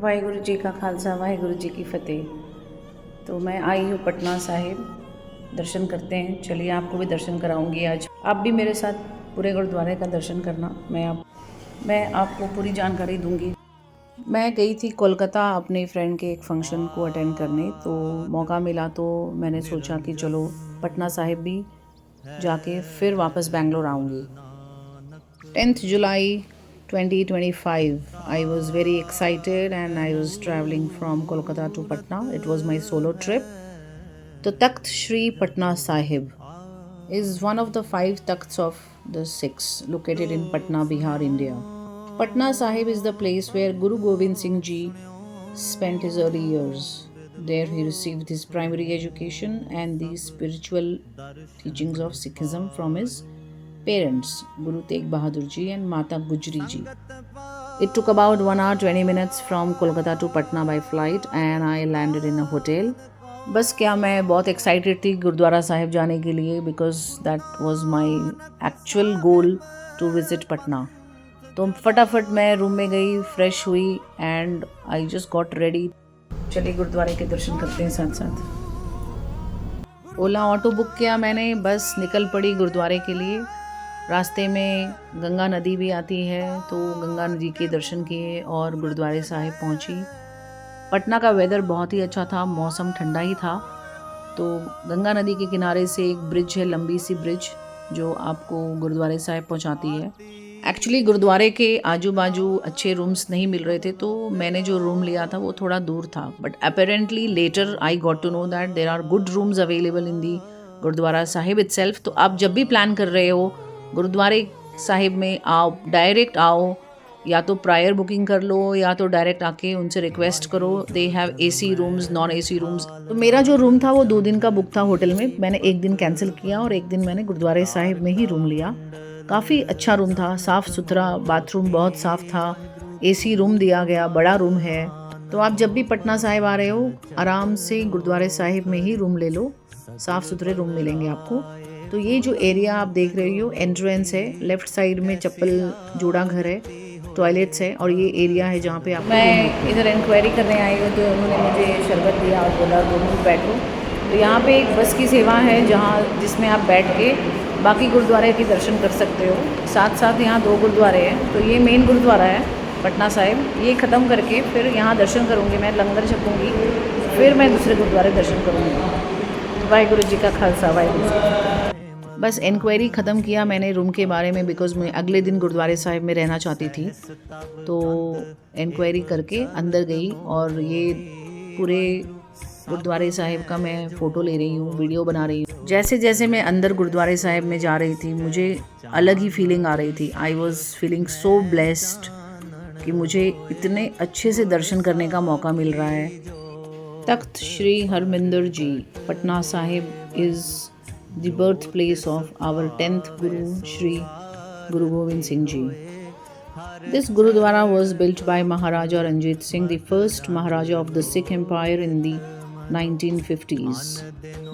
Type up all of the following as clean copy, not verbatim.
वाहिगुरु जी का खालसा वाहिगुरु जी की फ़तेह। तो मैं आई हूँ पटना साहिब, दर्शन करते हैं। चलिए आपको भी दर्शन कराऊंगी आज। आप भी मेरे साथ पूरे गुरुद्वारे का दर्शन करना। मैं आपको पूरी जानकारी दूंगी। मैं गई थी कोलकाता अपने फ्रेंड के एक फंक्शन को अटेंड करने, तो मौका मिला तो मैंने सोचा कि चलो पटना साहिब भी जाके फिर वापस बेंगलोर आऊँगी। 10th July 2025, I was very excited and I was traveling from Kolkata to Patna. It was my solo trip. The Takht Shri Patna Sahib is one of the 5 takhts of the 6 located in Patna, Bihar, India. Patna Sahib is the place where Guru Gobind Singh Ji spent his early years. There he received his primary education and the spiritual teachings of Sikhism from his parents, Guru Tegh Bahadur Ji and Mata Gujri Ji. It took about 1 hour 20 minutes from Kolkata to Patna by flight and I landed in a hotel. बस क्या मैं बहुत excited थी गुरुद्वारा साहिब जाने के लिए, because that was my actual goal to visit Patna. तो फटाफट मैं रूम में गई, फ्रेश हुई and I just got ready. चलिए गुरुद्वारे के दर्शन करते हैं साथ साथ। ओला ऑटो बुक किया मैंने, बस निकल पड़ी गुरुद्वारे के लिए। रास्ते में गंगा नदी भी आती है, तो गंगा नदी के दर्शन किए और गुरुद्वारे साहिब पहुंची। पटना का वेदर बहुत ही अच्छा था, मौसम ठंडा ही था। तो गंगा नदी के किनारे से एक ब्रिज है, लंबी सी ब्रिज, जो आपको गुरुद्वारे साहिब पहुंचाती है। एक्चुअली गुरुद्वारे के आजू बाजू अच्छे रूम्स नहीं मिल रहे थे, तो मैंने जो रूम लिया था वो थोड़ा दूर था। But apparently later I got to know that there are good rooms available in the Gurudwara Sahib itself. तो आप जब भी प्लान कर रहे हो गुरुद्वारे साहिब में आओ, डायरेक्ट आओ, या तो प्रायर बुकिंग कर लो या तो डायरेक्ट आके उनसे रिक्वेस्ट करो। They have AC rooms, non AC rooms. तो मेरा जो रूम था वो 2 दिन का बुक था होटल में। मैंने एक दिन कैंसिल किया और एक दिन मैंने गुरुद्वारे साहिब में ही रूम लिया। काफ़ी अच्छा रूम था, साफ़ सुथरा, बाथरूम बहुत साफ़ था, एसी रूम दिया गया, बड़ा रूम है। तो आप जब भी पटना साहिब आ रहे हो आराम से गुरुद्वारे साहिब में ही रूम ले लो, साफ़ सुथरे रूम मिलेंगे आपको। तो ये जो एरिया आप देख रहे हो एंट्रेंस है, लेफ़्ट साइड में चप्पल जोड़ा घर है, टॉयलेट्स है, और ये एरिया है जहाँ पे आप। मैं इधर इंक्वायरी करने आई हूँ, तो उन्होंने मुझे शरबत दिया और बोला 2 मिनट बैठो। तो यहाँ पे एक बस की सेवा है जिसमें आप बैठ के बाकी गुरुद्वारे के दर्शन कर सकते हो। साथ साथ यहाँ 2 गुरुद्वारे हैं। तो ये मेन गुरुद्वारा है पटना साहिब, ये ख़त्म करके फिर यहाँ दर्शन करूँगी, मैं लंगर छकूँगी, फिर मैं दूसरे गुरुद्वारे दर्शन करूँगी। वाहिगुरु जी का खालसा वाहिगुरु जी। बस इंक्वायरी ख़त्म किया मैंने रूम के बारे में, बिकॉज़ मैं अगले दिन गुरुद्वारे साहिब में रहना चाहती थी। तो इंक्वायरी करके अंदर गई और ये पूरे गुरुद्वारे साहिब का मैं फ़ोटो ले रही हूँ, वीडियो बना रही हूँ। जैसे जैसे मैं अंदर गुरुद्वारे साहिब में जा रही थी मुझे अलग ही फीलिंग आ रही थी। I was feeling so blessed कि मुझे इतने अच्छे से दर्शन करने का मौका मिल रहा है। Takht Shri Harmandir ji Patna Sahib is the birthplace of our 10th Guru, Shri Guru Gobind Singh Ji. This Gurudwara was built by Maharaja Ranjit Singh, the first Maharaja of the Sikh Empire in the 1950s.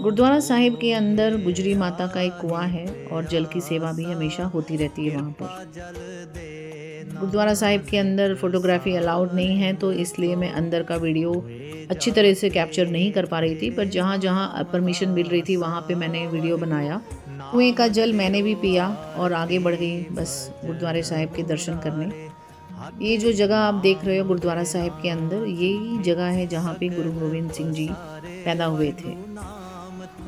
Gurudwara Sahib के अंदर गुजरी माता का एक कुआं है और जल की सेवा भी हमेशा होती रहती है वहाँ पर। गुरुद्वारा साहिब के अंदर फोटोग्राफी अलाउड नहीं है, तो इसलिए मैं अंदर का वीडियो अच्छी तरह से कैप्चर नहीं कर पा रही थी, पर जहाँ जहाँ परमिशन मिल रही थी वहाँ पे मैंने वीडियो बनाया। कुएं का जल मैंने भी पिया और आगे बढ़ गई बस गुरुद्वारे साहिब के दर्शन करने। ये जो जगह आप देख रहे हो गुरुद्वारा साहिब के अंदर, यही जगह है जहाँ पे गुरु गोविंद सिंह जी पैदा हुए थे।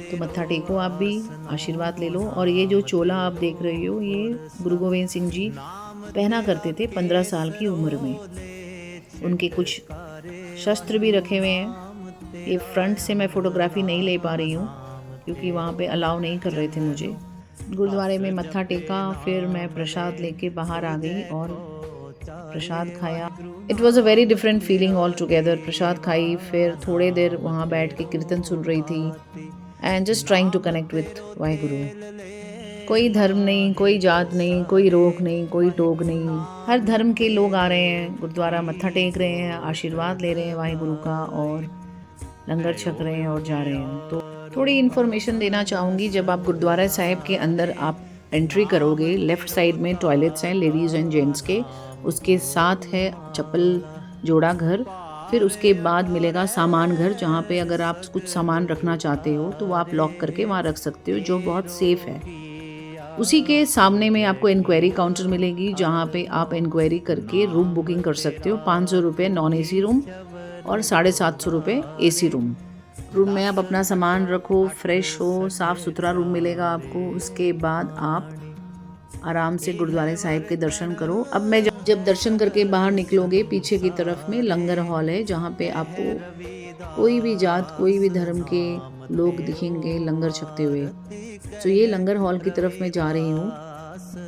तो मत्था टेको, आप भी आशीर्वाद ले लो। और ये जो चोला आप देख रहे हो ये गुरु गोविंद सिंह जी पहना करते थे 15 साल की उम्र में। उनके कुछ शस्त्र भी रखे हुए हैं। ये फ्रंट से मैं फ़ोटोग्राफी नहीं ले पा रही हूँ क्योंकि वहाँ पे अलाउ नहीं कर रहे थे मुझे। गुरुद्वारे में मत्था टेका, फिर मैं प्रसाद लेके बाहर आ गई और प्रसाद खाया। It was a very different feeling all together. प्रसाद खाई, फिर थोड़ी देर वहाँ बैठ के कीर्तन सुन रही थी and just trying to connect with Waheguru. कोई धर्म नहीं, कोई जात नहीं, कोई रोक नहीं, कोई टोक नहीं। हर धर्म के लोग आ रहे हैं गुरुद्वारा, मत्था टेक रहे हैं, आशीर्वाद ले रहे हैं वाहिगुरु का और लंगर छक रहे हैं और जा रहे हैं। तो थोड़ी इन्फॉर्मेशन देना चाहूँगी। जब आप गुरुद्वारा साहिब के अंदर आप एंट्री करोगे, लेफ़्ट साइड में टॉयलेट्स हैं लेडीज़ एंड जेंट्स के, उसके साथ है चप्पल जोड़ा घर फिर उसके बाद मिलेगा सामान घर, जहाँ पे अगर आप कुछ सामान रखना चाहते हो तो वो आप लॉक करके वहाँ रख सकते हो, जो बहुत सेफ़ है। उसी के सामने में आपको इंक्वायरी काउंटर मिलेगी, जहाँ पे आप इंक्वायरी करके रूम बुकिंग कर सकते हो। 500 रुपये नॉन एसी रूम और 750 रुपये एसी रूम। रूम में आप अपना सामान रखो, फ्रेश हो, साफ़ सुथरा रूम मिलेगा आपको। उसके बाद आप आराम से गुरुद्वारे साहिब के दर्शन करो। अब मैं जब दर्शन करके बाहर निकलोगे, पीछे की तरफ में लंगर हॉल है, जहाँ पे आपको कोई भी जात, कोई भी धर्म के लोग दिखेंगे लंगर छकते हुए। तो ये लंगर हॉल की तरफ मैं जा रही हूँ।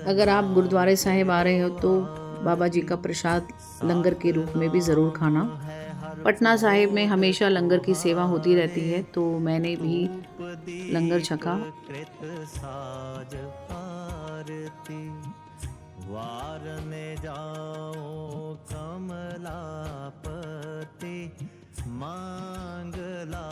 अगर आप गुरुद्वारे साहिब आ रहे हो तो बाबा जी का प्रसाद लंगर के रूप में भी ज़रूर खाना। पटना साहिब में हमेशा लंगर की सेवा होती रहती है, तो मैंने भी लंगर छका। वारने जाओ कमलापति मांगला।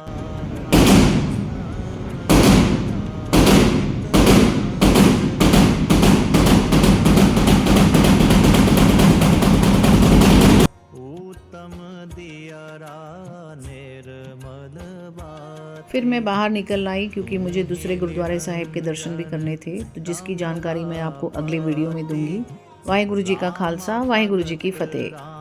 फिर मैं बाहर निकल आई, क्योंकि मुझे दूसरे गुरुद्वारे साहिब के दर्शन भी करने थे, तो जिसकी जानकारी मैं आपको अगले वीडियो में दूंगी। वाहिगुरु जी का खालसा, वाहिगुरु जी की फतेह।